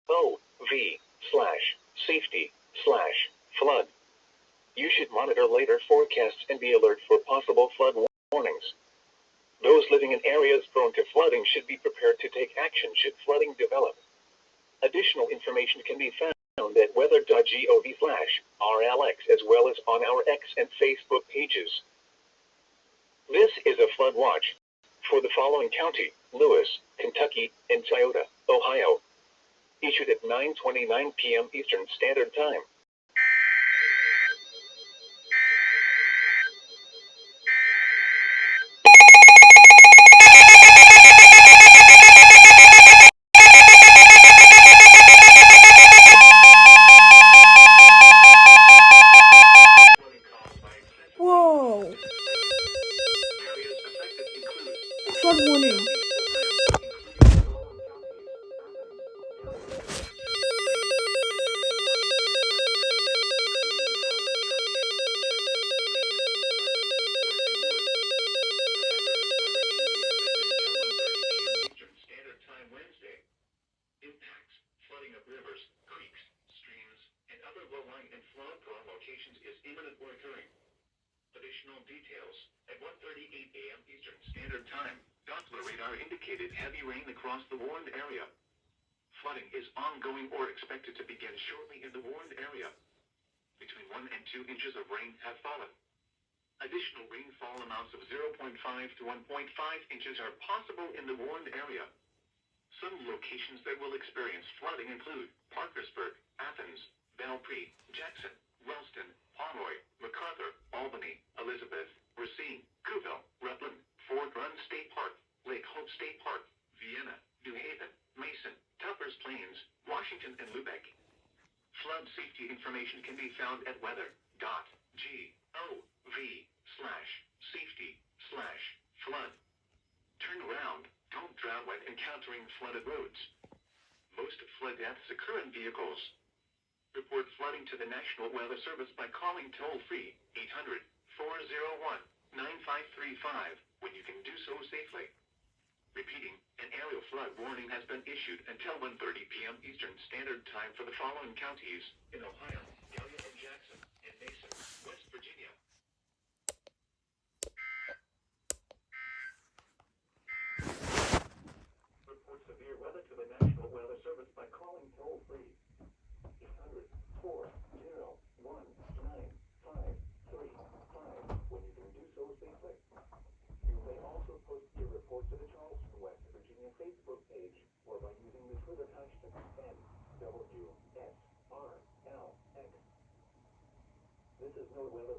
gov/safety/flood. You should monitor later forecasts and be alert for possible flood warnings. Those living in areas prone to flooding should be prepared to take action should flooding develop. Additional information can be found at weather.gov/RLX as well as on our X and Facebook pages. This is a flood watch for the following county: Lewis, Kentucky, and Toyota, Ohio. Issued at 9:29 p.m. Eastern Standard Time. Whoa! Flood warning. Flooding of rivers, creeks, streams, and other low-lying and flood-prone locations is imminent or occurring. Additional details at 1:38 a.m. Eastern Standard Time. Doppler radar indicated heavy rain across the warned area. Flooding is ongoing or expected to begin shortly in the warned area. Between 1 and 2 inches of rain have fallen. Additional rainfall amounts of 0.5 to 1.5 inches are possible in the warned area. Some locations that will experience flooding include Parkersburg, Athens, Belpre, Jackson, Wellston, Pomeroy, MacArthur, Albany, Elizabeth, Racine, Couville, Rutland, Fort Run State Park, Lake Hope State Park, Vienna, New Haven, Mason, Tuppers Plains, Washington, and Lubeck. Flood safety information can be found at weather.gov/safety/flood. Turn around. Don't drown when encountering flooded roads. Most flood deaths occur in vehicles. Report flooding to the National Weather Service by calling toll-free 800-401-9535 when you can do so safely. Repeating, an aerial flood warning has been issued until 1:30 p.m. Eastern Standard Time for the following counties in Ohio: GALLIA and Jackson, and Mason, West Virginia. Report severe weather to the National Weather Service by calling toll-free 800-401-9535 when you can do so safely. You may also post your report to the Charleston, West Virginia Facebook page or by using the Twitter hashtag NWSRLX. This is no weather